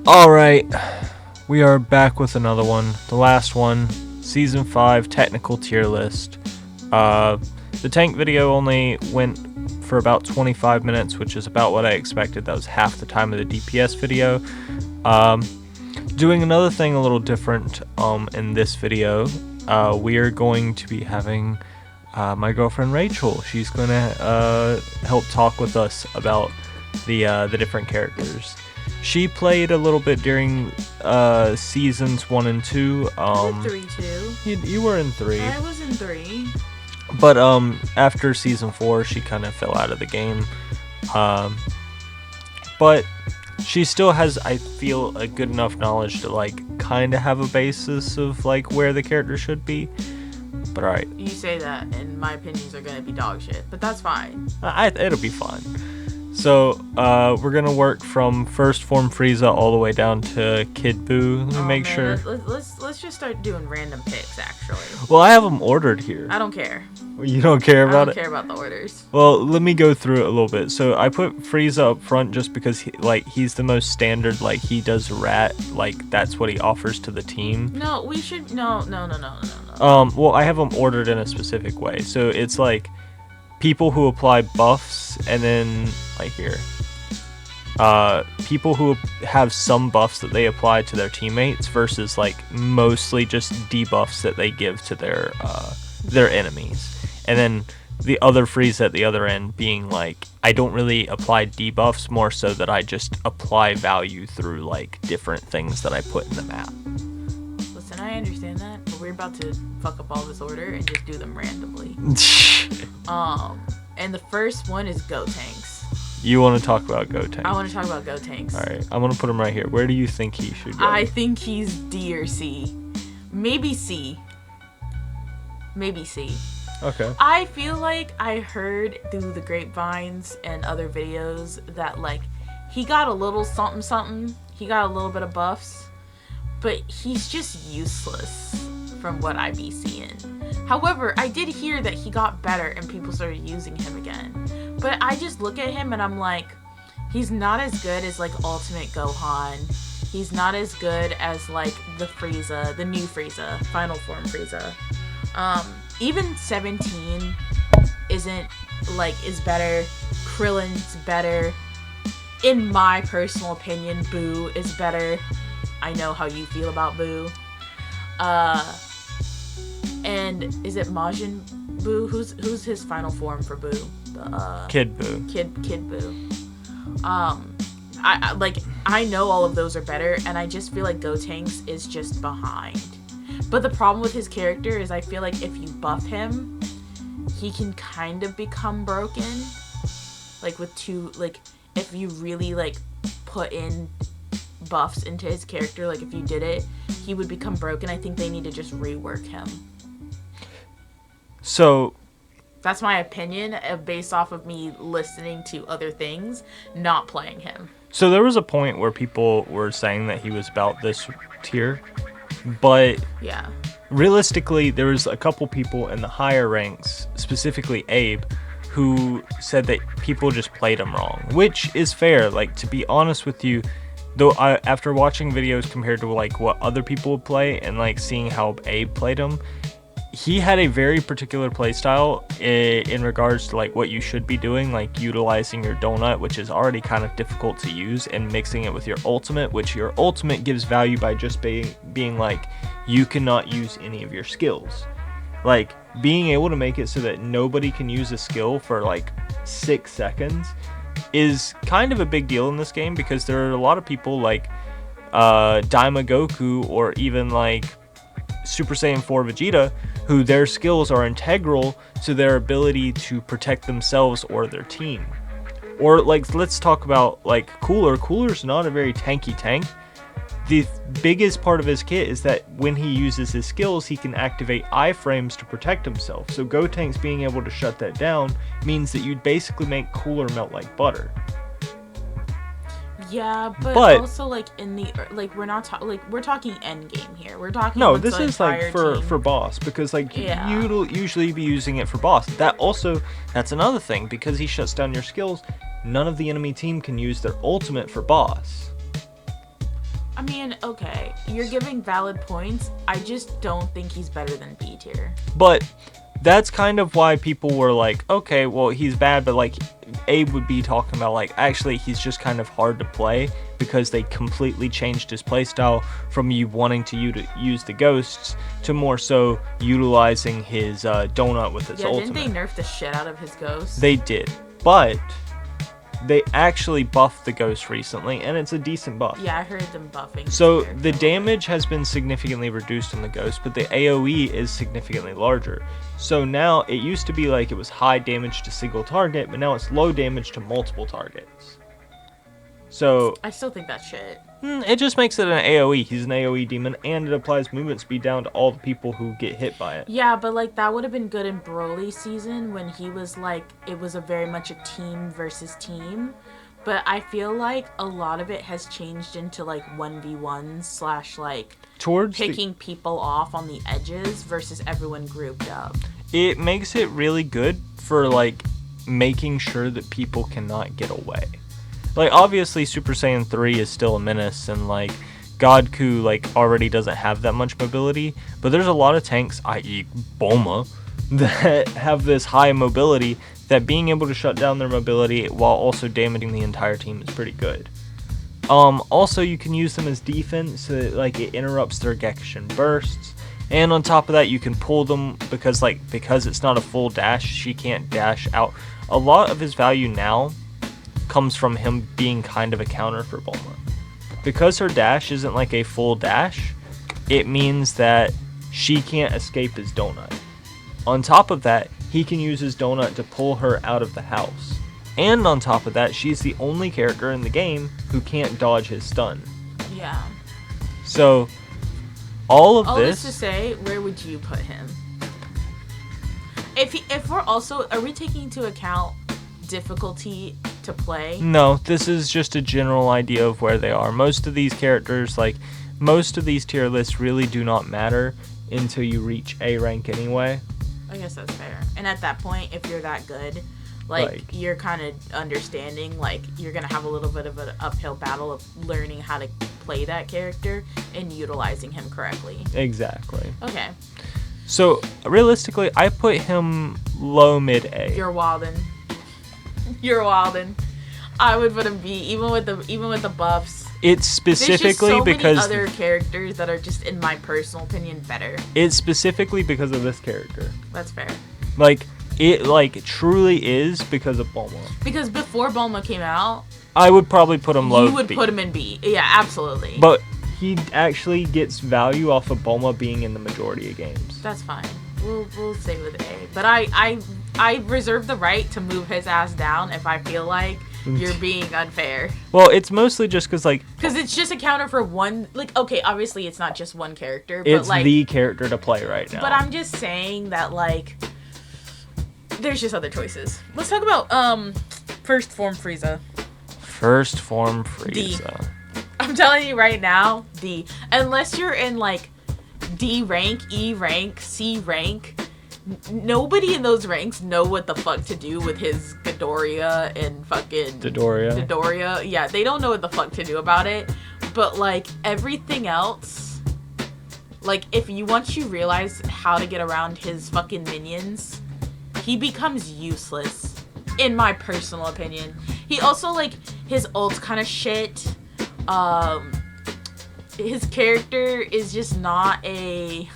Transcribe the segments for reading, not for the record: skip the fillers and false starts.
Alright, we are back with another one. The last one, Season 5 Technical Tier List. The tank video only went for about 25 minutes, which is about what I expected. That was half the time of the DPS video. Doing another thing a little different in this video, we are going to be having my girlfriend Rachel. She's going to help talk with us about the different characters. She played a little bit during seasons 1 and 2. I did 3 too. You were in 3. I was in 3. But after season 4, she kind of fell out of the game. But she still has, I feel, a good enough knowledge to like kind of have a basis of like where the character should be. But alright. You say that, and my opinions are gonna be dog shit, but that's fine. It'll be fun. So, we're gonna work from first form Frieza all the way down to Kid Buu. Let me make sure. Let's just start doing random picks, actually. Well, I have them ordered here. I don't care. You don't care about it? I don't care about the orders. Well, let me go through it a little bit. So I put Frieza up front just because he's the most standard. Like, he does rat. Like, that's what he offers to the team. No, we should. No. Well, I have them ordered in a specific way. So it's like people who apply buffs, and then like here, people who have some buffs that they apply to their teammates versus like mostly just debuffs that they give to their enemies. And then the other Frieza at the other end being like, I don't really apply debuffs, more so that I just apply value through like different things that I put in the map. Listen, I understand that, but we're about to fuck up all this order and just do them randomly. And the first one is Gotenks. You want to talk about Gotenks? I want to talk about Gotenks. Alright, I'm going to put him right here. Where do you think he should go? I think he's D or C. Maybe C. Maybe C. Okay. I feel like I heard through the grapevines and other videos that like he got a little something. He got a little bit of buffs, but he's just useless from what I be seeing. However, I did hear that he got better and people started using him again. But I just look at him and I'm like, he's not as good as like Ultimate Gohan. He's not as good as like the Frieza, the new Frieza, Final Form Frieza. Even 17 isn't like is better. Krillin's better. In my personal opinion, Buu is better. I know how you feel about Buu. And is it Majin Buu? Who's his final form for Buu? Kid Buu. Kid Buu. I know all of those are better, and I just feel like Gotenks is just behind. But the problem with his character is I feel like if you buff him, he can kind of become broken. Like if you really like put in buffs into his character, like if you did it, he would become broken. I think they need to just rework him. So that's my opinion based off of me listening to other things, not playing him. So there was a point where people were saying that he was about this tier, but yeah, realistically, there was a couple people in the higher ranks, specifically Abe, who said that people just played him wrong, which is fair. Like, to be honest with you, though, after watching videos compared to like what other people would play and like seeing how Abe played him, he had a very particular playstyle in regards to like what you should be doing, like utilizing your donut, which is already kind of difficult to use, and mixing it with your ultimate, which your ultimate gives value by just being like, you cannot use any of your skills. Like, being able to make it so that nobody can use a skill for like 6 seconds is kind of a big deal in this game, because there are a lot of people like Daima Goku or even like Super Saiyan 4 Vegeta, who their skills are integral to their ability to protect themselves or their team. Or like, let's talk about like Cooler. Cooler's not a very tanky tank. The biggest part of his kit is that when he uses his skills, he can activate iframes to protect himself. So Gotenks being able to shut that down means that you'd basically make Cooler melt like butter. Yeah, but also like in the like we're talking end game here. We're talking this is like for boss, because like you'll usually be using it for boss. That's another thing, because he shuts down your skills. None of the enemy team can use their ultimate for boss. mean, okay, you're giving valid points. I just don't think he's better than B tier. But that's kind of why people were like, okay, well, he's bad, but like Abe would be talking about like, actually, he's just kind of hard to play because they completely changed his playstyle from you wanting to use the ghosts to more so utilizing his donut with its ultimate. Didn't they nerf the shit out of his ghost? They did, but they actually buffed the ghost recently, and it's a decent buff. Yeah, I heard them buffing. So the damage has been significantly reduced on the ghost, but the AoE is significantly larger. So now it used to be like it was high damage to single target, but now it's low damage to multiple targets. So I still think that's shit. It just makes it an AoE. He's an AoE demon, and it applies movement speed down to all the people who get hit by it. Yeah, but like that would have been good in Broly season when he was like, it was a very much a team versus team. But I feel like a lot of it has changed into like 1v1 / like picking people off on the edges versus everyone grouped up. It makes it really good for like making sure that people cannot get away. Like, obviously, Super Saiyan 3 is still a menace, and, like, Godku, like, already doesn't have that much mobility, but there's a lot of tanks, i.e. Bulma, that have this high mobility, that being able to shut down their mobility while also damaging the entire team is pretty good. Also, you can use them as defense, so that, like, it interrupts their Gekishin bursts, and on top of that, you can pull them, because it's not a full dash, she can't dash out. A lot of his value now comes from him being kind of a counter for Bulma. Because her dash isn't like a full dash, it means that she can't escape his donut. On top of that, he can use his donut to pull her out of the house. And on top of that, she's the only character in the game who can't dodge his stun. Yeah. So, all this to say, where would you put him? If we're also, are we taking into account difficulty to play? No, this is just a general idea of where they are. Most of these characters, like, most of these tier lists really do not matter until you reach A rank anyway. I guess that's fair. And at that point, if you're that good, like you're kind of understanding, like, you're going to have a little bit of an uphill battle of learning how to play that character and utilizing him correctly. Exactly. Okay. So, realistically, I put him low mid A. You're wildin'. You're wildin'. I would put him B, even with the buffs. It's specifically There's just so because many other characters that are just, in my personal opinion, better. It's specifically because of this character. That's fair. Like, it like truly is because of Bulma. Because before Bulma came out, I would probably put him low. You would put him in B. Yeah, absolutely. But he actually gets value off of Bulma being in the majority of games. That's fine. We'll stay with A. But I reserve the right to move his ass down if I feel like you're being unfair. Well, it's mostly just because it's just a counter for one, like, okay, obviously it's not just one character, but it's like the character to play right now. But I'm just saying that, like, there's just other choices. Let's talk about first form Frieza. First form Frieza. D. I'm telling you right now, D. Unless you're in like D rank, E rank, C rank, nobody in those ranks know what the fuck to do with his Ghidorah and fucking Dodoria. Yeah, they don't know what the fuck to do about it. But like everything else, like once you realize how to get around his fucking minions, he becomes useless, in my personal opinion. He also, like, his ult's kind of shit. His character is just not a...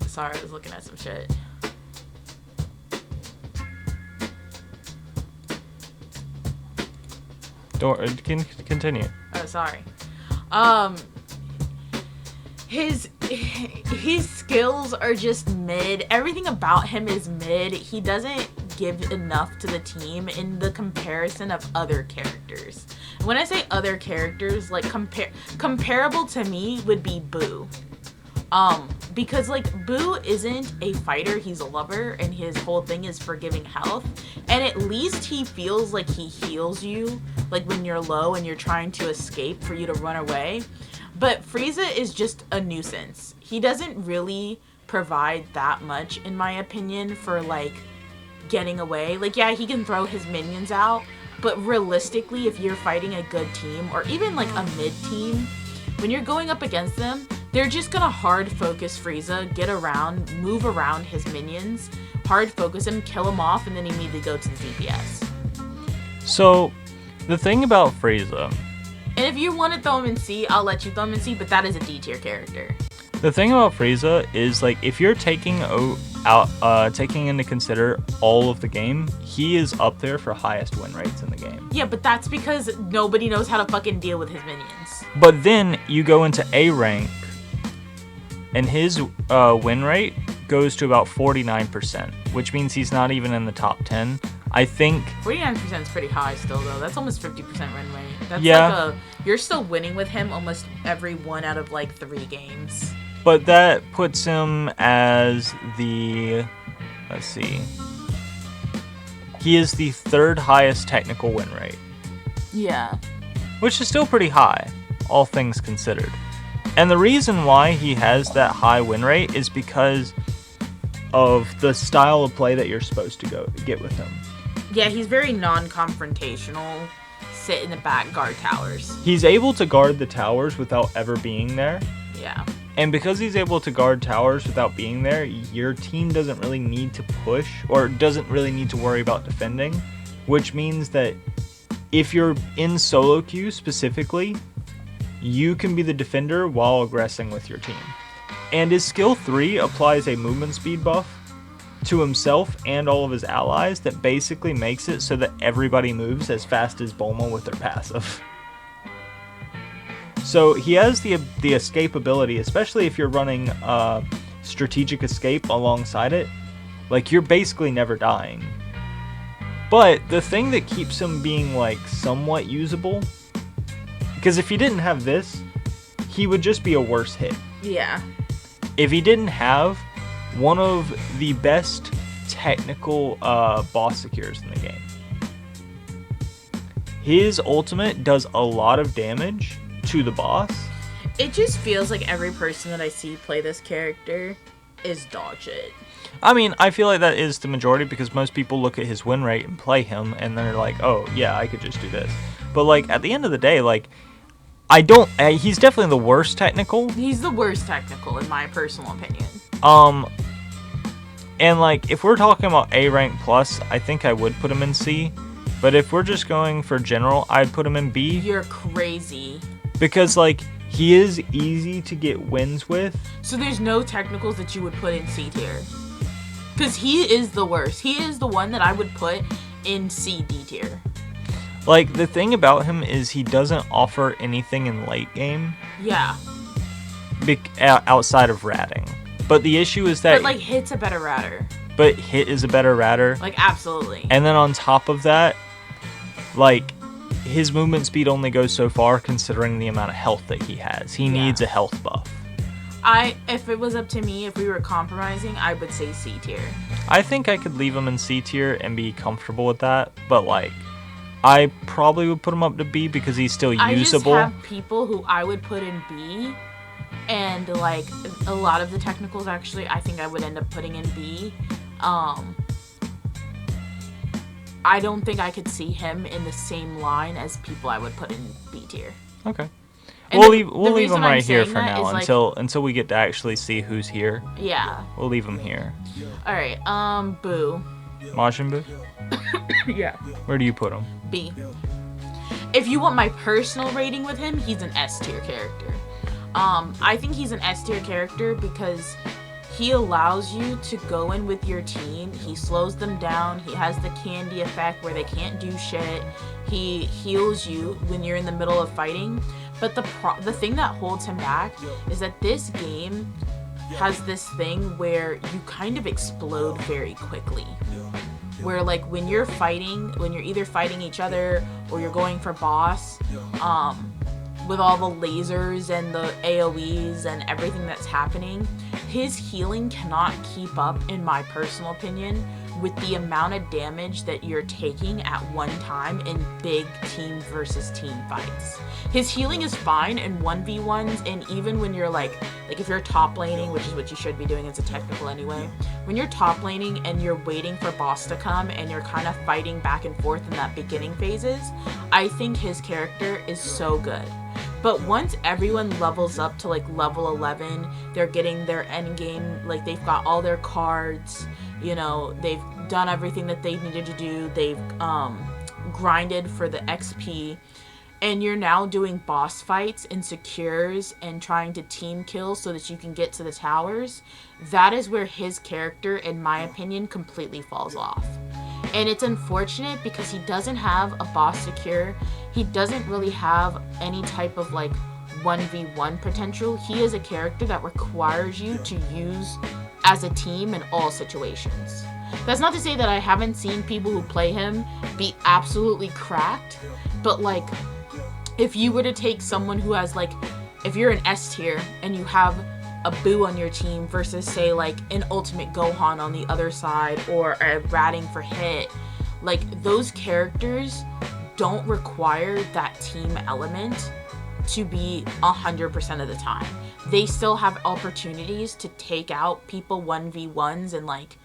Sorry, I was looking at some shit. Continue. Oh, sorry. His skills are just mid. Everything about him is mid. He doesn't give enough to the team in the comparison of other characters. When I say other characters, like comparable to me would be Boo. Because like Boo isn't a fighter, he's a lover, and his whole thing is for giving health. And at least he feels like he heals you, like when you're low and you're trying to escape for you to run away. But Frieza is just a nuisance. He doesn't really provide that much, in my opinion, for like getting away. Like, yeah, he can throw his minions out, But realistically, if you're fighting a good team, or even like a mid team, when you're going up against them, they're just gonna hard focus Frieza, get around, move around his minions, hard focus him, kill him off, and then immediately go to the DPS. So, the thing about Frieza... And if you want to throw him in C, I'll let you throw him in C, but that is a D tier character. The thing about Frieza is, like, if you're taking into consider all of the game, he is up there for highest win rates in the game. Yeah, but that's because nobody knows how to fucking deal with his minions. But then you go into A rank, and his win rate goes to about 49%, which means he's not even in the top 10. I think 49% is pretty high still, though. That's almost 50% win rate. That's yeah. You're still winning with him almost every 1 out of like 3 games. But that puts him as the, let's see, he is the 3rd highest technical win rate. Yeah. Which is still pretty high, all things considered. And the reason why he has that high win rate is because of the style of play that you're supposed to get with him. Yeah, he's very non-confrontational, sit in the back, guard towers. He's able to guard the towers without ever being there. Yeah. And because he's able to guard towers without being there, your team doesn't really need to push or doesn't really need to worry about defending, which means that if you're in solo queue specifically, you can be the defender while aggressing with your team. And his skill 3 applies a movement speed buff to himself and all of his allies that basically makes it so that everybody moves as fast as Bulma with their passive. So he has the escape ability, especially if you're running strategic escape alongside it. Like, you're basically never dying. But the thing that keeps him being like somewhat usable, because if he didn't have this, he would just be a worse hit. Yeah. If he didn't have one of the best technical boss secures in the game. His ultimate does a lot of damage to the boss. It just feels like every person that I see play this character is dog shit. I mean, I feel like that is the majority because most people look at his win rate and play him and they're like, oh, yeah, I could just do this. But, like, at the end of the day, like, he's definitely the worst technical. He's the worst technical, in my personal opinion. And, like, if we're talking about A rank plus, I think I would put him in C. But if we're just going for general, I'd put him in B. You're crazy. Because, like, he is easy to get wins with. So there's no technicals that you would put in C tier? Because he is the worst. He is the one that I would put in C, D tier. Like, the thing about him is he doesn't offer anything in late game. Yeah. Outside of ratting. But the issue is that... But, like, hit's a better ratter. But hit is a better ratter. Like, absolutely. And then on top of that, like, his movement speed only goes so far considering the amount of health that he has. He needs a health buff. If it was up to me, if we were compromising, I would say C tier. I think I could leave him in C tier and be comfortable with that. But, like, I probably would put him up to B because he's still usable. I just have people who I would put in B. And, like, a lot of the technicals, actually, I think I would end up putting in B. I don't think I could see him in the same line as people I would put in B tier. Okay. And we'll leave him right here for now like, until we get to actually see who's here. Yeah. We'll leave him here. Alright, Boo. Majin Buu? Yeah. Where do you put him? B. If you want my personal rating with him, he's an S tier character. I think he's an S tier character because he allows you to go in with your team. He slows them down. He has the candy effect where they can't do shit. He heals you when you're in the middle of fighting. But the thing that holds him back is that this game has this thing where you kind of explode very quickly. Where, like, when you're either fighting each other or you're going for boss, with all the lasers and the AoEs and everything that's happening, his healing cannot keep up, in my personal opinion, with the amount of damage that you're taking at one time in big team versus team fights. His healing is fine in 1v1s, and even when you're like if you're top laning, which is what you should be doing as a technical anyway, when you're top laning and you're waiting for boss to come and you're kind of fighting back and forth in that beginning phases, I think his character is so good. But once everyone levels up to like level 11, they're getting their end game, like they've got all their cards, you know, they've done everything that they needed to do, they've grinded for the XP, and you're now doing boss fights and secures and trying to team kill so that you can get to the towers. That is where his character, in my opinion, completely falls off. And it's unfortunate because he doesn't have a boss secure. He doesn't really have any type of like 1v1 potential. He is a character that requires you to use as a team in all situations. That's not to say that I haven't seen people who play him be absolutely cracked, but like if you were to take someone who has like, if you're an S tier and you have a Boo on your team versus say like an Ultimate Gohan on the other side or a Ratting for Hit, like those characters don't require that team element to be 100% of the time. They still have opportunities to take out people 1v1s and like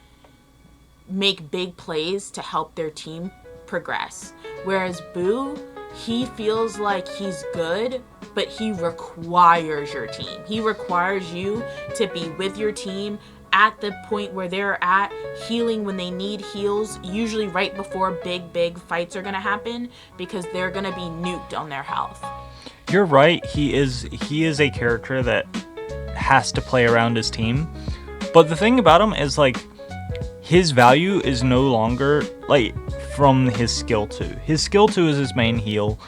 make big plays to help their team progress. Whereas Boo, he feels like he's good, but he requires your team. He requires you to be with your team at the point where they're at, healing when they need heals, usually right before big fights are going to happen, because they're going to be nuked on their health. You're right. He is a character that has to play around his team. But the thing about him is like his value is no longer like from his skill 2. His skill 2 is his main heal,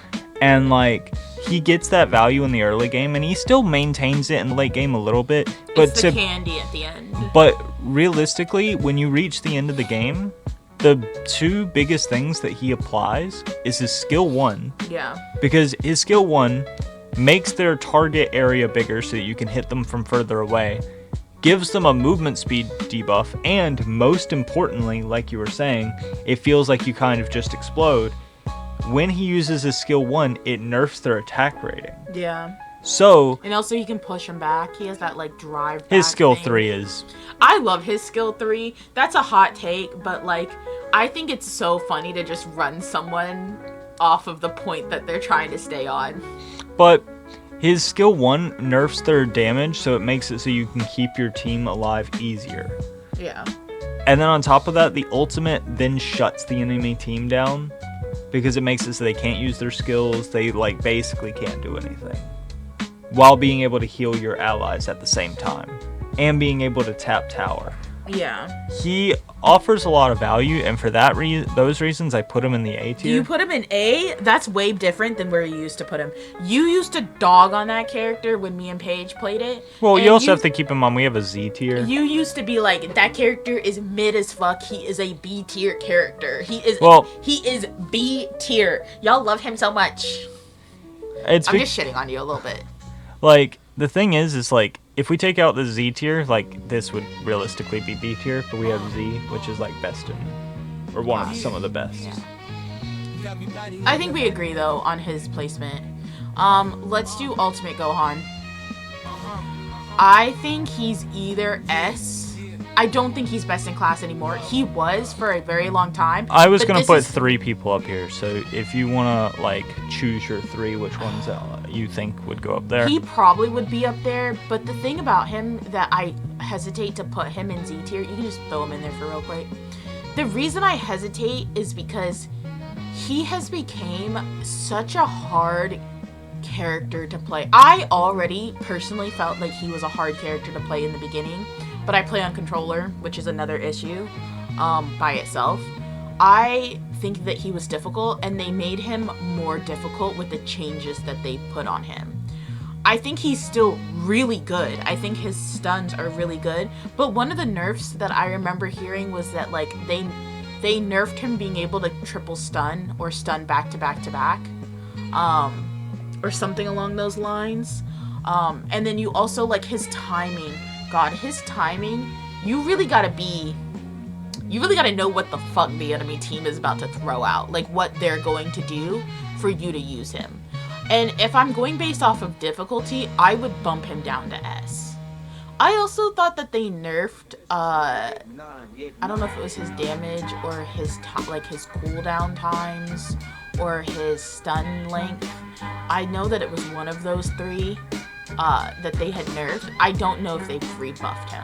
and like he gets that value in the early game and he still maintains it in the late game a little bit, but it's the candy at the end. But realistically, when you reach the end of the game, the two biggest things that he applies is his skill 1. Yeah. Because his skill 1 makes their target area bigger so that you can hit them from further away, gives them a movement speed debuff, and most importantly, like you were saying, it feels like you kind of just explode. When he uses his skill 1, it nerfs their attack rating. Yeah. So, and also you can push him back. He has that like drive back his skill thing. 3 is... I love his skill 3. That's a hot take, but like I think it's so funny to just run someone off of the point that they're trying to stay on. But his skill 1 nerfs their damage, so it makes it so you can keep your team alive easier. Yeah. And then on top of that, the ultimate then shuts the enemy team down, because it makes it so they can't use their skills. They like basically can't do anything, while being able to heal your allies at the same time and being able to tap tower. Yeah. He offers a lot of value, and for that those reasons, I put him in the A tier. You put him in A? That's way different than where you used to put him. You used to dog on that character when me and Paige played it. Well, you also have to keep in mind we have a Z tier. You used to be like, that character is mid as fuck. He is a B tier character. He is B tier. Y'all love him so much. I'm just shitting on you a little bit. Like, the thing is like, if we take out the Z tier, like, this would realistically be B tier, but we have Z, which is like best in, or one of some of the best. Yeah. I think we agree though on his placement. Let's do Ultimate Gohan. I think he's either S. I don't think he's best in class anymore. He was for a very long time. I was gonna put 3 people up here, so if you wanna like choose your 3, which ones you think would go up there? He probably would be up there, but the thing about him that I hesitate to put him in Z tier, you can just throw him in there for real quick. The reason I hesitate is because he has become such a hard character to play. I already personally felt like he was a hard character to play in the beginning, but I play on controller, which is another issue by itself. I think that he was difficult, and they made him more difficult with the changes that they put on him. I think he's still really good. I think his stuns are really good, but one of the nerfs that I remember hearing was that like they nerfed him being able to triple stun or stun back to back to back, or something along those lines. And then you also like his timing. God, his timing, you really gotta be You really gotta know what the fuck the enemy team is about to throw out. Like, what they're going to do for you to use him. And if I'm going based off of difficulty, I would bump him down to S. I also thought that they nerfed, I don't know if it was his damage or his his cooldown times or his stun length. I know that it was one of those three that they had nerfed. I don't know if they've rebuffed him.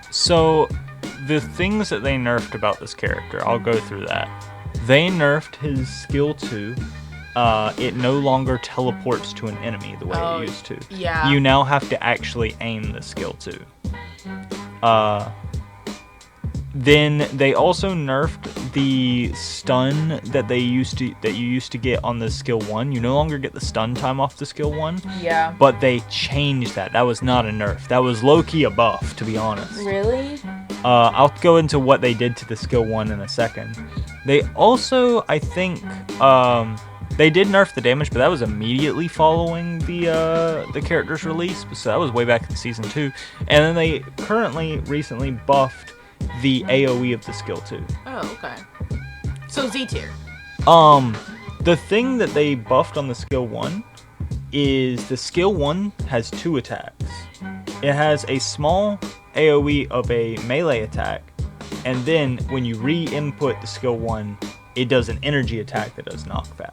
So, the things that they nerfed about this character, I'll go through that. They nerfed his skill 2. It no longer teleports to an enemy the way it used to. Yeah. You now have to actually aim the skill 2. Then they also nerfed the stun that you used to get on the skill 1. You no longer get the stun time off the skill 1. Yeah. But they changed that. That was not a nerf. That was low-key a buff, to be honest. Really? I'll go into what they did to the skill 1 in a second. They also, I think, they did nerf the damage, but that was immediately following the character's release. So that was way back in Season 2. And then they recently buffed the AoE of the skill 2. Oh, okay. So Z tier. The thing that they buffed on the skill 1 is the skill 1 has 2 attacks. It has a small AoE of a melee attack, and then when you re-input the skill 1, it does an energy attack that does knockback.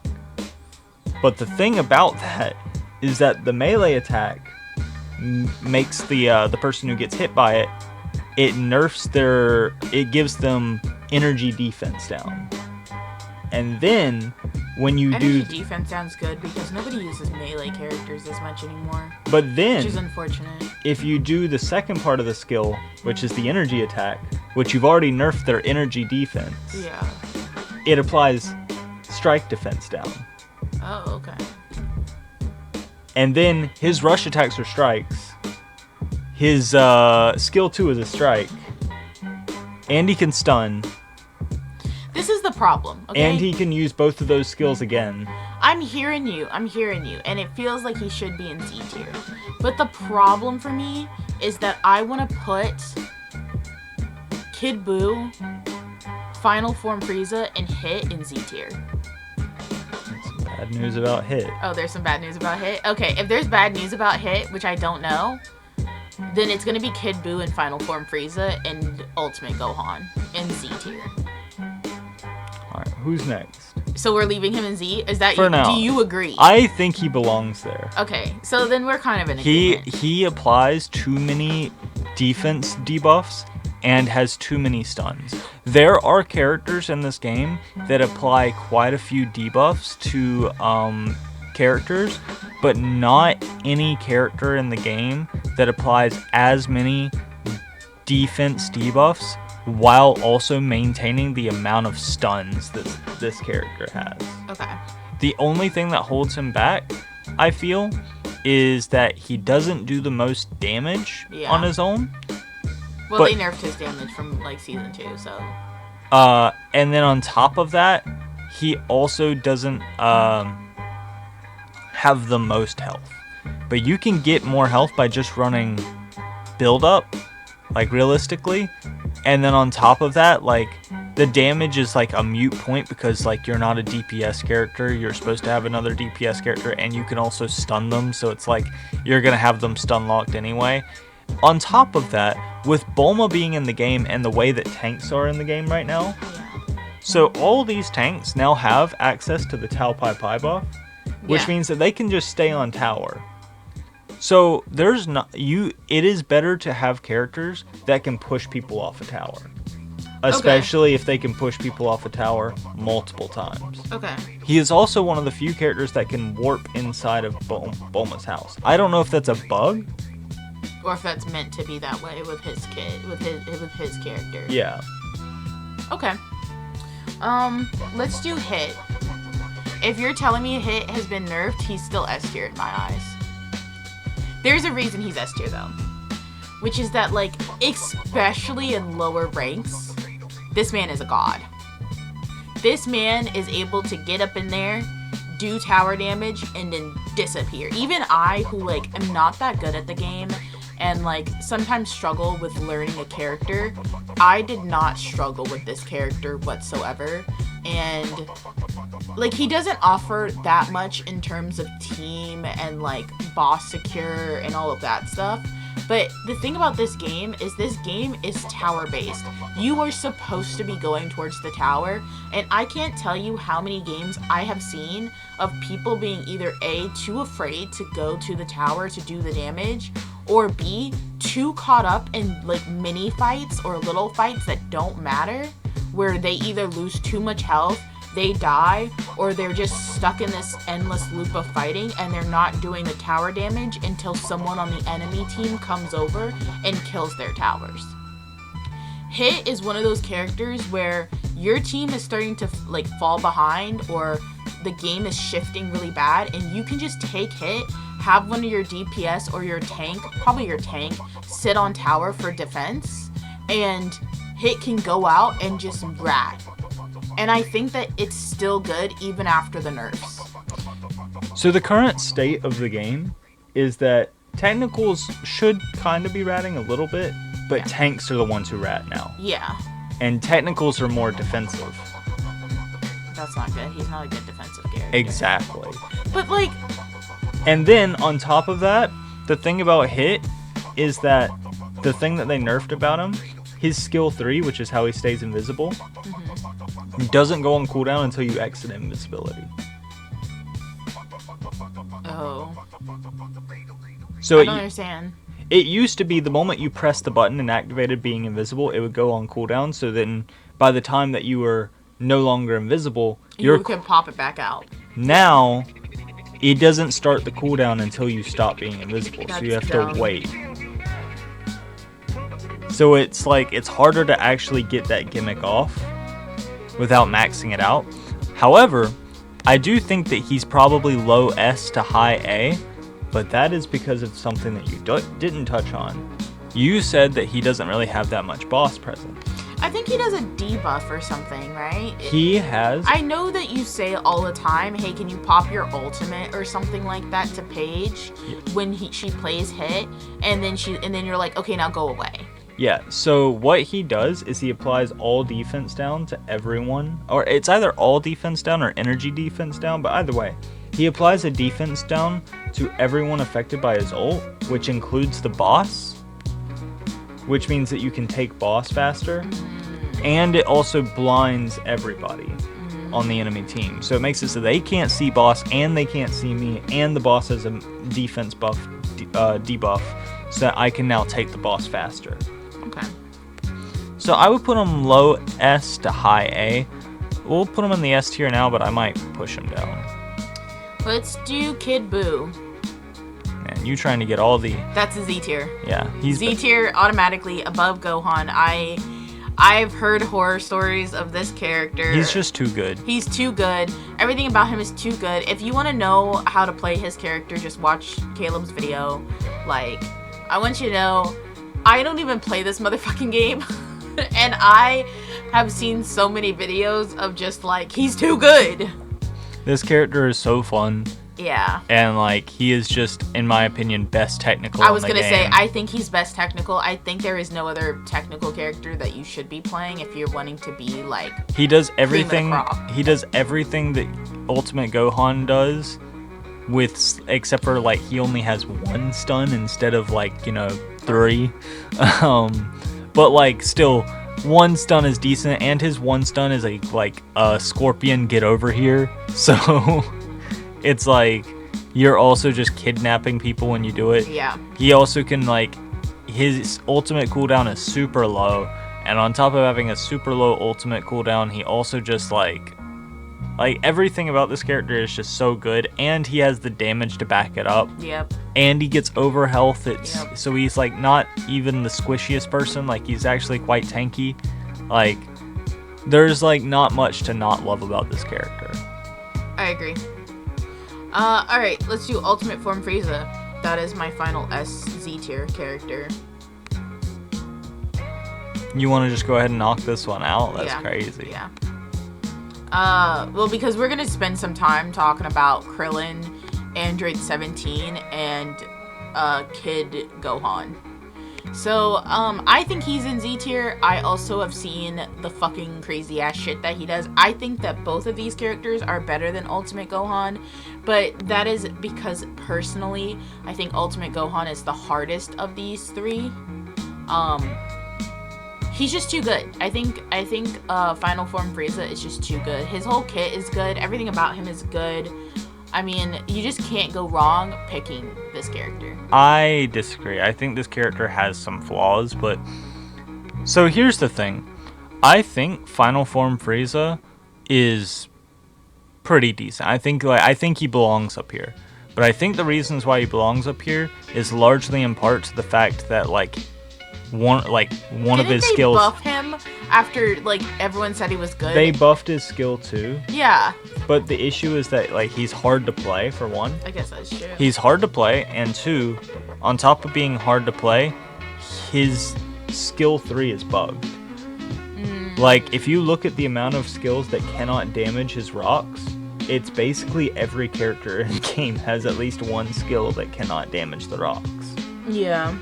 But the thing about that is that the melee attack makes the person who gets hit by it, it gives them energy defense down. And then when you energy defense sounds good because nobody uses melee characters as much anymore. But then, which is unfortunate. If you do the second part of the skill, which is the energy attack, which you've already nerfed their energy defense, yeah, it applies strike defense down. Oh, okay. And then his rush attacks are strikes. His skill 2 is a strike. And he can stun. This is the problem, okay? And he can use both of those skills again. I'm hearing you. And it feels like he should be in Z tier. But the problem for me is that I want to put Kid Buu, Final Form Frieza, and Hit in Z tier. Bad news about Hit. Oh, there's some bad news about Hit? Okay, if there's bad news about Hit, which I don't know, then it's going to be Kid Buu and Final Form Frieza and Ultimate Gohan in Z tier. Alright, who's next? So we're leaving him in Z? Is that For now. Do you agree? I think he belongs there. Okay, so then we're kind of in agreement. He applies too many defense debuffs and has too many stuns. There are characters in this game that apply quite a few debuffs to characters, but not any character in the game that applies as many defense debuffs while also maintaining the amount of stuns that this character has. Okay. The only thing that holds him back, I feel, is that he doesn't do the most damage on his own. Well, they nerfed his damage from like Season 2, so. And then on top of that, he also doesn't have the most health. But you can get more health by just running build up, like realistically. And then on top of that, like the damage is like a mute point because like you're not a DPS character. You're supposed to have another DPS character, and you can also stun them. So it's like you're gonna have them stun locked anyway. On top of that, with Bulma being in the game and the way that tanks are in the game right now, so all these tanks now have access to the Tao Pai Pai buff, which means that they can just stay on tower. So it is better to have characters that can push people off a tower. Especially if they can push people off a tower multiple times. Okay. He is also one of the few characters that can warp inside of Bulma's house. I don't know if that's a bug, or if that's meant to be that way with his character. Yeah. Okay. Let's do Hit. If you're telling me Hit has been nerfed, he's still S tier in my eyes. There's a reason he's S tier though, which is that like, especially in lower ranks, this man is a god. This man is able to get up in there, do tower damage, and then disappear. Even I, who like am not that good at the game, and like sometimes struggle with learning a character, I did not struggle with this character whatsoever. And like he doesn't offer that much in terms of team and like boss secure and all of that stuff. But the thing about this game is tower based. You are supposed to be going towards the tower, and I can't tell you how many games I have seen of people being either A, too afraid to go to the tower to do the damage, or B, too caught up in like mini fights or little fights that don't matter, where they either lose too much health, they die, or they're just stuck in this endless loop of fighting and they're not doing the tower damage until someone on the enemy team comes over and kills their towers. Hit is one of those characters where your team is starting to like fall behind, or the game is shifting really bad, and you can just take Hit, have one of your DPS or your tank, probably your tank, sit on tower for defense, and Hit can go out and just rat. And I think that it's still good even after the nerfs. So the current state of the game is that technicals should kind of be ratting a little bit, but tanks are the ones who rat now. Yeah. And technicals are more defensive. That's not good. He's not a good defensive character. Exactly. But like... And then on top of that, the thing about Hit is that the thing that they nerfed about him, his skill 3, which is how he stays invisible, doesn't go on cooldown until you exit invisibility. Oh. So I don't understand. It used to be the moment you pressed the button and activated being invisible, it would go on cooldown. So then by the time that you were no longer invisible, you could pop it back out. Now, it doesn't start the cooldown until you stop being invisible. That's so you have dumb. to wait. So it's like, it's harder to actually get that gimmick off without maxing it out. However, I do think that he's probably low S to high A, but that is because of something that you didn't touch on. You said that he doesn't really have that much boss presence. I think he does a debuff or something, right? He has. I know that you say all the time, hey, can you pop your ultimate or something like that to Paige when she plays Hit, and then you're like, okay, now go away. Yeah, so what he does is he applies all defense down to everyone, or it's either all defense down or energy defense down, but either way, he applies a defense down to everyone affected by his ult, which includes the boss, which means that you can take boss faster, and it also blinds everybody on the enemy team. So it makes it so they can't see boss, and they can't see me, and the boss has a defense buff, debuff, so that I can now take the boss faster. Okay. So I would put him low S to high A. We'll put him in the S tier now, but I might push him down. Let's do Kid Buu. Man, you trying to get all the... That's a Z tier. Yeah, he's... Z tier automatically above Gohan. I've heard horror stories of this character. He's just too good. He's too good. Everything about him is too good. If you want to know how to play his character, just watch Caleb's video. Like, I want you to know, I don't even play this motherfucking game. And I have seen so many videos of just like, he's too good. This character is so fun. Yeah. And like, he is just, in my opinion, best technical. I was going to say, I think he's best technical. I think there is no other technical character that you should be playing if you're wanting to be like... He does everything. Cream of the crop. He does everything that Ultimate Gohan does, except for like, he only has 1 stun instead of like, 3. But like, still, 1 stun is decent, and his 1 stun is like a Scorpion get over here. So it's like, you're also just kidnapping people when you do it. Yeah. He also can like, his ultimate cooldown is super low, and on top of having a super low ultimate cooldown, he also just like everything about this character is just so good, and he has the damage to back it up. Yep. And he gets over health. So he's like not even the squishiest person. Like, he's actually quite tanky. Like, there's like not much to not love about this character. I agree. Alright, let's do Ultimate Form Frieza. That is my final SZ tier character. You want to just go ahead and knock this one out? That's crazy. Yeah. Well, because we're gonna spend some time talking about Krillin, Android 17, and Kid Gohan. So, I think he's in Z tier. I also have seen the fucking crazy ass shit that he does. I think that both of these characters are better than Ultimate Gohan, but that is because personally, I think Ultimate Gohan is the hardest of these three. He's just too good. I think Final Form Frieza is just too good. His whole kit is good. Everything about him is good. I mean, you just can't go wrong picking this character. I disagree. I think this character has some flaws, but... So here's the thing. I think Final Form Frieza is pretty decent. I think he belongs up here. But I think the reasons why he belongs up here is largely in part to the fact that, one of his skills... Didn't they buff him after, everyone said he was good? They buffed his skill too. Yeah. But the issue is that, he's hard to play, for one. I guess that's true. He's hard to play, and two, on top of being hard to play, his skill 3 is bugged. If you look at the amount of skills that cannot damage his rocks, it's basically every character in the game has at least one skill that cannot damage the rocks. Yeah.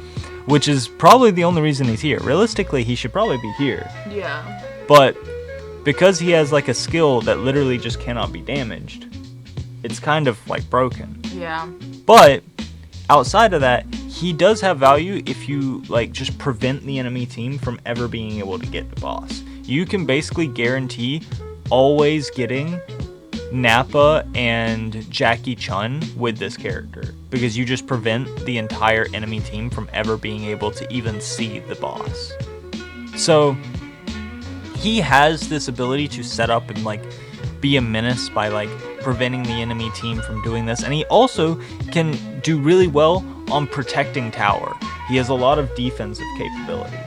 Which is probably the only reason he's here. Realistically, he should probably be here. Yeah. But because he has a skill that literally just cannot be damaged, it's kind of broken. Yeah. But outside of that, he does have value if you just prevent the enemy team from ever being able to get the boss. You can basically guarantee always getting Nappa and Jackie Chun with this character, because you just prevent the entire enemy team from ever being able to even see the boss. So he has this ability to set up and be a menace by preventing the enemy team from doing this, and he also can do really well on protecting tower. He has a lot of defensive capability.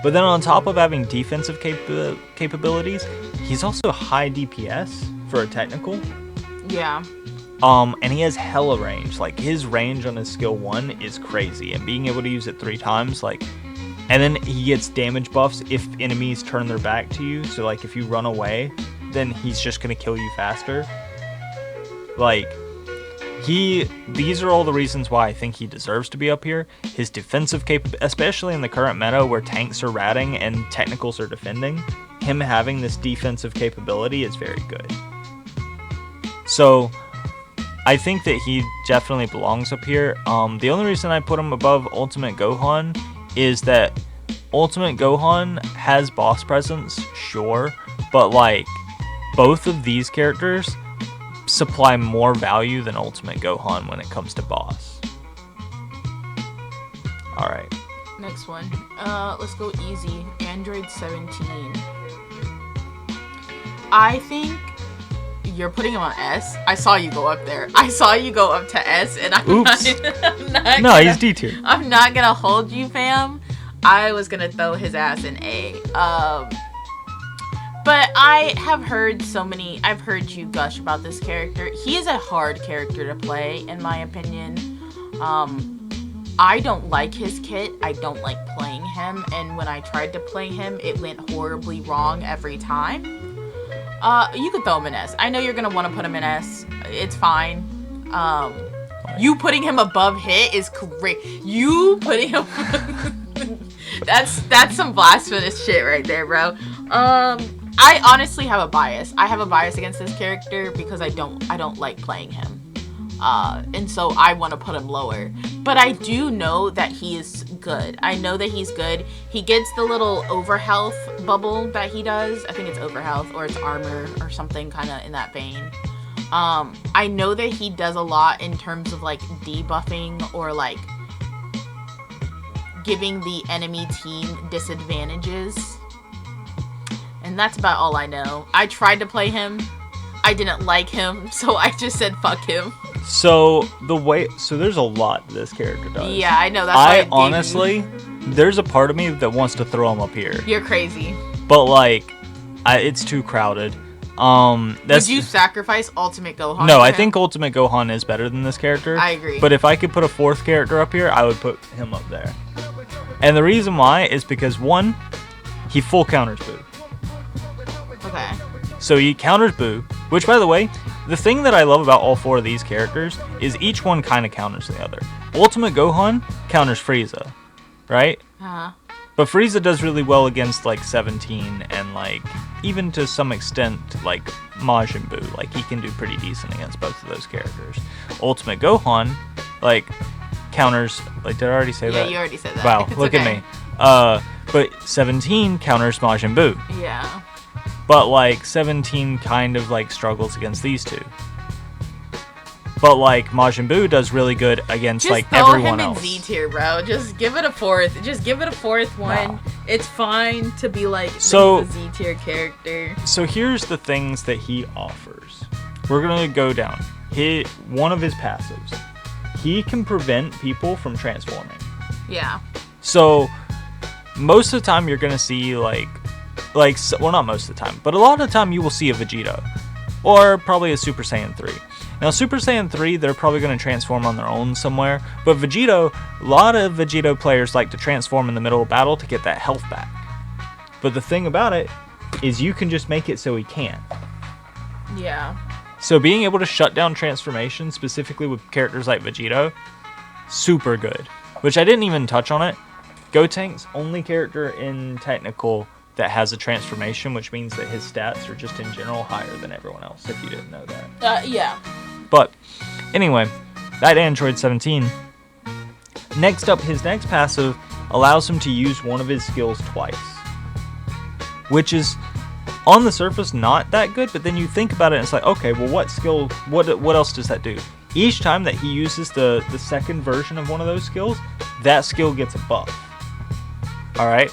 But then on top of having defensive capabilities, he's also high DPS for a technical. Yeah. And he has hella range. His range on his skill 1 is crazy, and being able to use it 3 times, and then he gets damage buffs if enemies turn their back to you. So if you run away, then he's just gonna kill you faster. These are all the reasons why I think he deserves to be up here. His defensive especially in the current meta where tanks are ratting and technicals are defending, him having this defensive capability is very good. So I think that he definitely belongs up here. The only reason I put him above Ultimate Gohan is that Ultimate Gohan has boss presence, sure, but both of these characters supply more value than Ultimate Gohan when it comes to boss. Alright. Next one. Let's go easy. Android 17. I think you're putting him on S. I saw you go up there. I saw you go up to S, and I'm not he's D tier. I'm not gonna hold you, fam. I was gonna throw his ass in A. But I have heard I've heard you gush about this character. He is a hard character to play, in my opinion. I don't like his kit. I don't like playing him. And when I tried to play him, it went horribly wrong every time. You could throw him in S. I know you're going to want to put him in S. It's fine. You putting him above Hit is great. You putting him... That's some blasphemous shit right there, bro. I honestly have a bias. I have a bias against this character because I don't like playing him. And so I want to put him lower. But I do know that he is good. I know that he's good. He gets the little overhealth bubble that he does. I think it's overhealth or it's armor or something kind of in that vein. I know that he does a lot in terms of debuffing or giving the enemy team disadvantages. And that's about all I know. I tried to play him. I didn't like him, so I just said fuck him. So there's a lot this character does. Yeah, I know. That's why honestly, there's a part of me that wants to throw him up here. You're crazy. But it's too crowded. Would you sacrifice Ultimate Gohan? No, I think Ultimate Gohan is better than this character. I agree. But if I could put a 4th character up here, I would put him up there. And the reason why is because 1, he full counters Boo. Okay. So he counters Boo, which, by the way, the thing that I love about all 4 of these characters is each one kind of counters the other. Ultimate Gohan counters Frieza. right? Uh-huh. But Frieza does really well against like 17 and like even to some extent like Majin Buu. Like he can do pretty decent against both of those characters. Ultimate Gohan like counters, like did I already say that? Yeah, you already said that. Wow, It's look okay. at me. But 17 counters Majin Buu. Yeah. But like 17 kind of like struggles against these two. But like Majin Buu does really good against Just like throw everyone him else. in Z tier, bro. Just give it a fourth. Just give it a fourth one. No. It's fine to be like So- he's a Z tier character. So here's the things that he offers. We're gonna go down. One of his passives. He can prevent people from transforming. Yeah. So most of the time you're gonna see well, not most of the time, but a lot of the time you will see a Vegeta, or probably a Super Saiyan 3. Now Super Saiyan 3, they're probably gonna transform on their own somewhere, but Vegito, a lot of Vegito players like to transform in the middle of battle to get that health back. But the thing about it is you can just make it so he can't. Yeah. So being able to shut down transformation, specifically with characters like Vegito, super good. Which I didn't even touch on it. Gotank's only character in Technical that has a transformation, which means that his stats are just in general higher than everyone else, if you didn't know that. Yeah. But anyway, that Android 17. Next up, his next passive allows him to use one of his skills twice. Which is on the surface not that good, but then you think about it and it's like, okay, well what skill, what else does that do? Each time that he uses the second version of one of those skills, that skill gets a buff. Alright?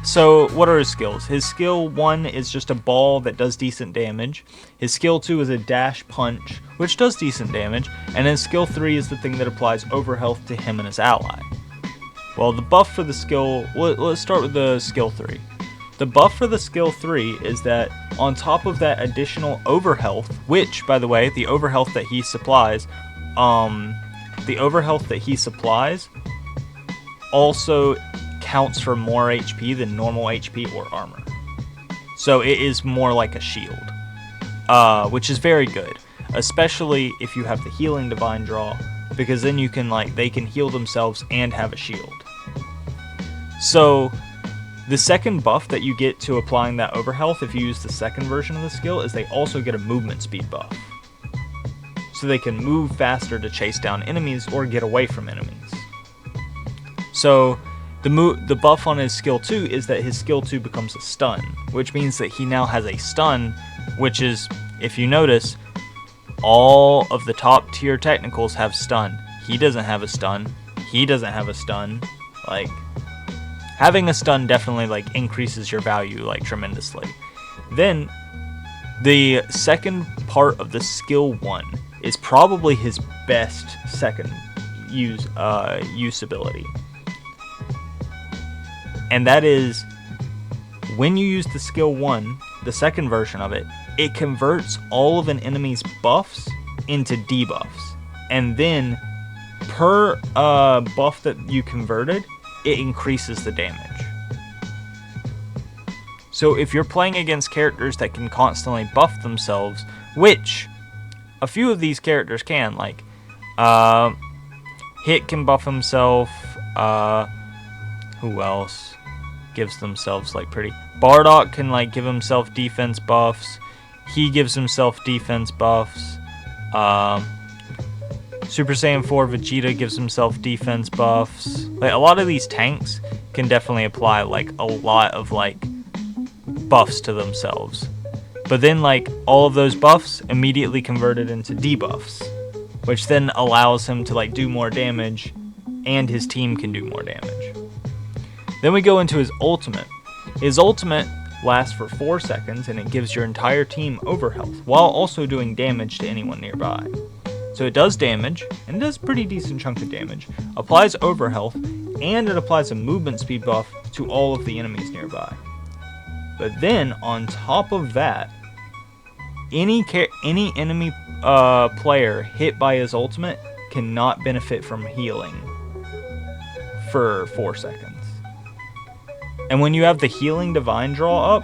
So what are his skills? His skill 1 is just a ball that does decent damage. His skill 2 is a dash punch, which does decent damage. And his skill 3 is the thing that applies overhealth to him and his ally. Well, the buff for the skill, let's start with the skill 3. The buff for the skill 3 is that on top of that additional overhealth, which, by the way, the overhealth that he supplies also counts for more HP than normal HP or armor. So it is more like a shield, which is very good, especially if you have the healing divine draw, because then you can they can heal themselves and have a shield. So the second buff that you get to applying that overhealth if you use the second version of the skill is they also get a movement speed buff. So they can move faster to chase down enemies or get away from enemies. So the buff on his skill 2 is that his skill 2 becomes a stun, which means that he now has a stun, which is, if you notice, all of the top tier technicals have stun. He doesn't have a stun. He doesn't have a stun. Having a stun definitely increases your value tremendously. Then the second part of the skill 1 is probably his best second usability. And that is when you use the skill 1, the second version of it, it converts all of an enemy's buffs into debuffs. And then per buff that you converted, it increases the damage. So if you're playing against characters that can constantly buff themselves, which a few of these characters can, Hit can buff himself, who else gives themselves pretty... Bardock can give himself defense buffs, he gives himself defense buffs, Super Saiyan 4 Vegeta gives himself defense buffs. A lot of these tanks can definitely apply a lot of buffs to themselves. But then all of those buffs immediately converted into debuffs, which then allows him to do more damage, and his team can do more damage. Then we go into his ultimate. His ultimate lasts for 4 seconds and it gives your entire team overhealth while also doing damage to anyone nearby. So it does damage, and it does a pretty decent chunk of damage, applies overhealth, and it applies a movement speed buff to all of the enemies nearby. But then, on top of that, any enemy player hit by his ultimate cannot benefit from healing for 4 seconds. And when you have the healing divine draw up,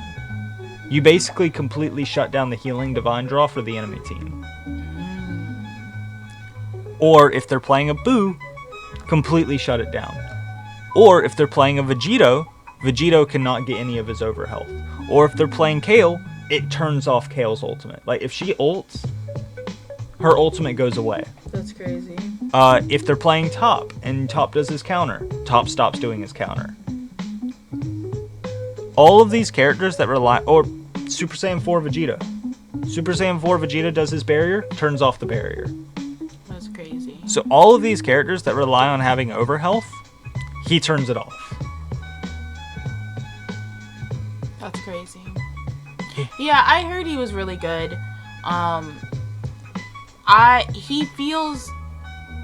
you basically completely shut down the healing divine draw for the enemy team. Or if they're playing a Boo, completely shut it down. Or if they're playing a Vegito, Vegito cannot get any of his overhealth. Or if they're playing Kale, it turns off Kale's ultimate. Like, if she ults, her ultimate goes away. That's crazy. If they're playing Top, and Top does his counter, Top stops doing his counter. All of these characters that rely... Or Super Saiyan 4 Vegeta. Super Saiyan 4 Vegeta does his barrier, turns off the barrier. That's crazy. So all of these characters that rely on having overhealth, he turns it off. That's crazy. Yeah, I heard he was really good. He feels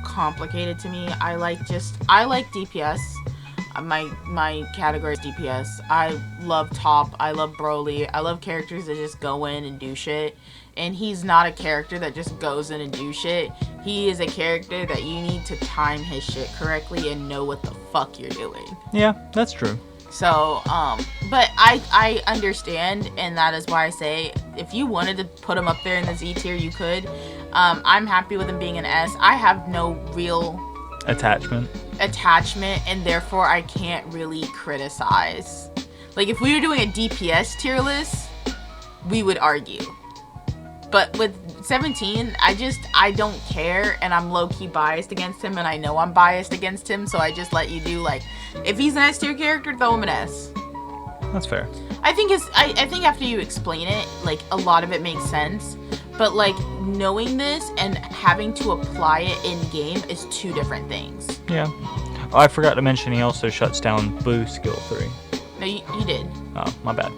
complicated to me. I like DPS. My category is DPS. I love Top. I love Broly. I love characters that just go in and do shit. And he's not a character that just goes in and do shit. He is a character that you need to time his shit correctly and know what the fuck you're doing. Yeah, that's true. So, but I understand, and that is why I say, if you wanted to put him up there in the Z tier, you could. I'm happy with him being an S. I have no real attachment, and therefore I can't really criticize. Like, if we were doing a DPS tier list, we would argue. But with 17, I don't care, and I'm low-key biased against him, and I know I'm biased against him, so I just let you do, like, if he's an S tier character, throw him an S. That's fair. I think after you explain it, like, a lot of it makes sense, but, like, knowing this and having to apply it in-game is two different things. Yeah. Oh, I forgot to mention he also shuts down Boo skill 3. No, you did. Oh, my bad.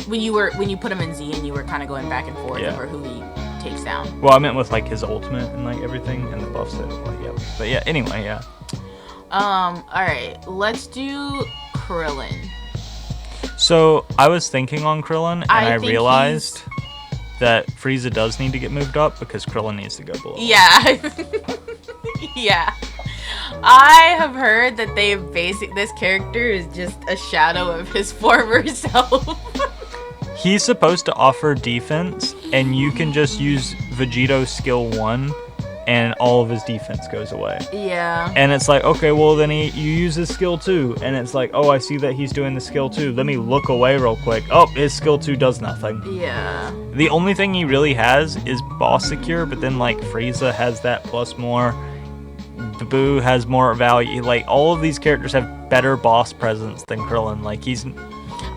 When you put him in Z and you were kind of going back and forth over who he takes down. Well, I meant with, like, his ultimate and, like, everything and the buffs that, like, yep. But yeah, anyway, yeah. Alright, let's do Krillin. So, I was thinking on Krillin, and I realized that Frieza does need to get moved up because Krillin needs to go below. Yeah. Yeah. I have heard that this character is just a shadow of his former self. He's supposed to offer defense, and you can just use Vegito's skill 1, and all of his defense goes away. Yeah. And it's like, okay, well, then you use his skill 2, and it's like, oh, I see that he's doing the skill 2. Let me look away real quick. Oh, his skill 2 does nothing. Yeah. The only thing he really has is boss secure, but then, like, Frieza has that plus more. Boo has more value. Like, all of these characters have better boss presence than Krillin. Like,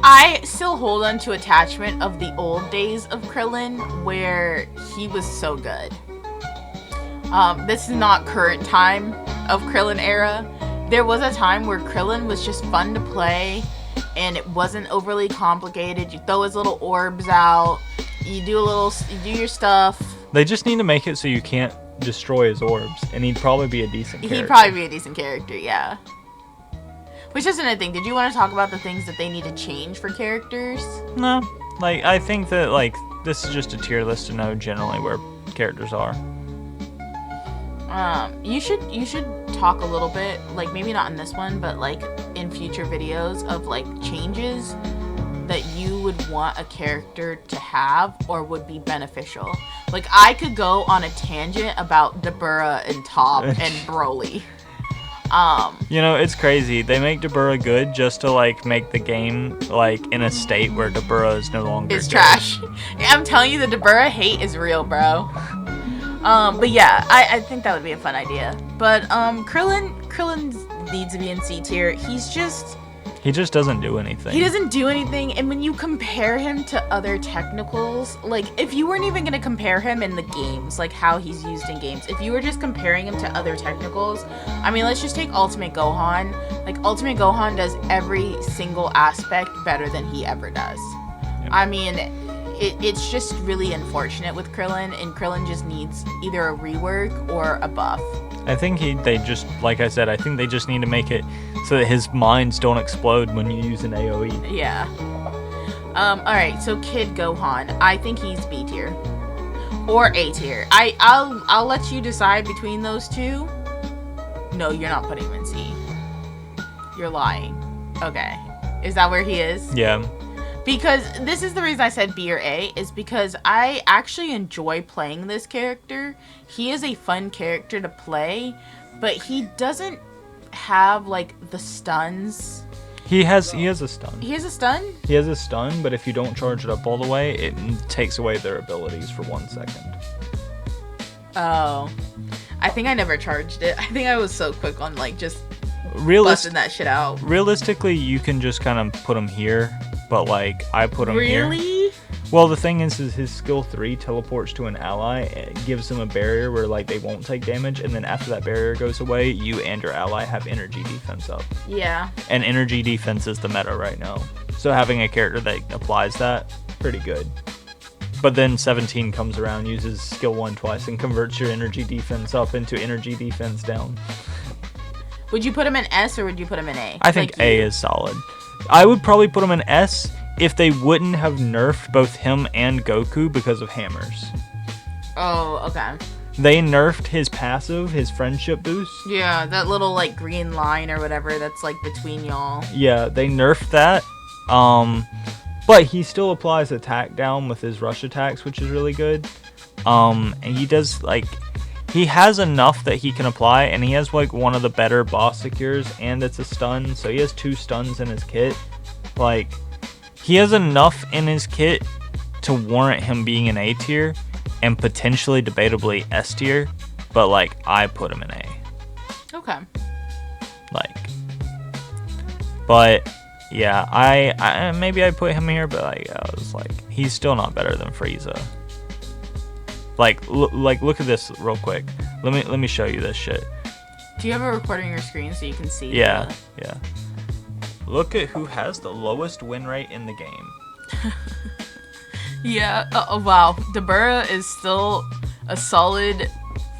I still hold on to attachment of the old days of Krillin where he was so good. This is not current time of Krillin era. There was a time where Krillin was just fun to play and it wasn't overly complicated. You throw his little orbs out, you do your stuff. They just need to make it so you can't destroy his orbs, and he'd probably be a decent character. He'd probably be a decent character, yeah. Which isn't a thing. Did you want to talk about the things that they need to change for characters? No. Like, I think that, like, this is just a tier list to know generally where characters are. You should talk a little bit, like, maybe not in this one, but, like, in future videos of, like, changes that you would want a character to have or would be beneficial. Like, I could go on a tangent about Dabura and Top and Broly. You know, it's crazy. They make Dabura good just to, like, make the game, like, in a state where Dabura is no longer It's trash. I'm telling you, the Dabura hate is real, bro. But yeah, I think that would be a fun idea. But, Krillin needs to be in C tier. He just doesn't do anything. He doesn't do anything, and when you compare him to other technicals, like, if you weren't even going to compare him in the games, like how he's used in games, if you were just comparing him to other technicals, I mean, let's just take Ultimate Gohan. Like, Ultimate Gohan does every single aspect better than he ever does. Yep. I mean, it's just really unfortunate with Krillin, and Krillin just needs either a rework or a buff. I think they just, like I said, I think they just need to make it so that his mines don't explode when you use an AoE. Yeah. Alright, so Kid Gohan. I think he's B tier. Or A tier. I'll let you decide between those two. No, you're not putting him in C. You're lying. Okay. Is that where he is? Yeah. Because this is the reason I said B or A, is because I actually enjoy playing this character. He is a fun character to play, but he doesn't have like the stuns? He has a stun. He has a stun? He has a stun, but if you don't charge it up all the way, it takes away their abilities for 1 second. Oh. I think I never charged it. I think I was so quick on like just busting that shit out. Realistically, you can just kind of put him here, but like I put him here. Really? Well, the thing is his skill 3 teleports to an ally. It gives them a barrier where like they won't take damage, and then after that barrier goes away, you and your ally have energy defense up. Yeah. And energy defense is the meta right now. So having a character that applies that, pretty good. But then 17 comes around, uses skill 1 twice, and converts your energy defense up into energy defense down. Would you put him in S or would you put him in A? I think A is solid. I would probably put him in S if they wouldn't have nerfed both him and Goku because of hammers. Oh, okay. They nerfed his passive, his friendship boost. Yeah, that little like green line or whatever that's like between y'all. Yeah, they nerfed that. But he still applies attack down with his rush attacks, which is really good. And he does like he has enough that he can apply, and he has like one of the better boss secures, and it's a stun, so he has 2 stuns in his kit. Like he has enough in his kit to warrant him being an A tier and potentially debatably S tier, but like I put him in A. Okay. Like, but yeah, I maybe I put him here, but like I was like he's still not better than Frieza. Like look at this real quick. Let me show you this shit. Do you have a recording your screen so you can see? Yeah. Look at who has the lowest win rate in the game. Yeah. Oh wow. Dabura is still a solid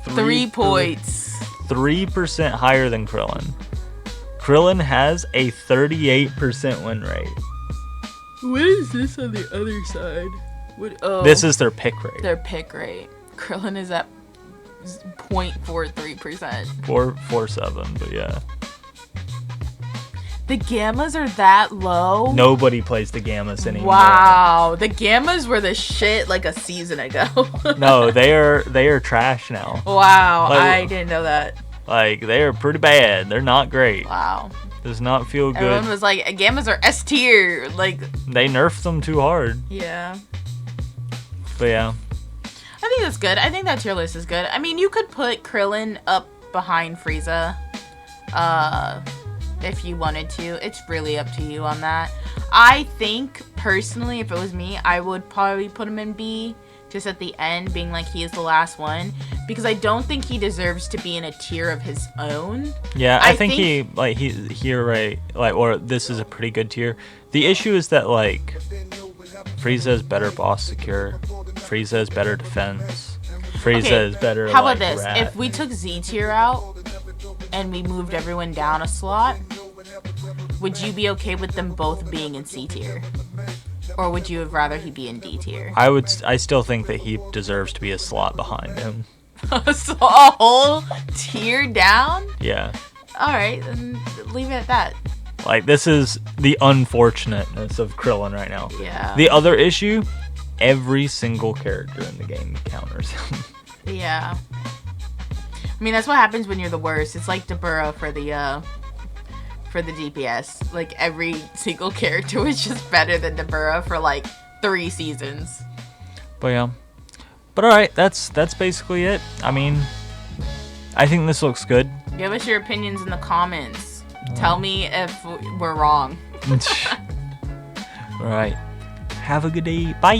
3 points. 3% higher than Krillin. Krillin has a 38% win rate. What is this on the other side? What? Oh. This is their pick rate. Their pick rate. Krillin is at 0.43%. 447, but yeah. The gammas are that low? Nobody plays the gammas anymore. Wow, the gammas were the shit like a season ago. No, they are trash now. Wow, like, I didn't know that. Like they are pretty bad. They're not great. Wow. Does not feel good. Everyone was like, gammas are S tier. Like they nerfed them too hard. Yeah. But yeah. I think that's good. I think that tier list is good. I mean, you could put Krillin up behind Frieza. If you wanted to. It's really up to you on that. I think, personally, if it was me, I would probably put him in B, just at the end, being like he is the last one, because I don't think he deserves to be in a tier of his own. Yeah, I think you're right. Like, or this is a pretty good tier. The issue is that, like, Frieza is better boss secure. Frieza is better defense. Frieza is better, how like, about this? rat. If we took Z tier out, and we moved everyone down a slot, would you be okay with them both being in C tier? Or would you have rather he be in D tier? I still think that he deserves to be a slot behind him. So a whole tier down? Yeah. Alright, then leave it at that. Like, this is the unfortunateness of Krillin right now. Yeah. The other issue, every single character in the game counters him. Yeah. I mean, that's what happens when you're the worst. It's like Dabura for the DPS. Like, every single character was just better than Dabura for, like, 3 seasons. But, yeah. But, alright, that's basically it. I mean, I think this looks good. Give us your opinions in the comments. Tell me if we're wrong. Alright. Have a good day. Bye!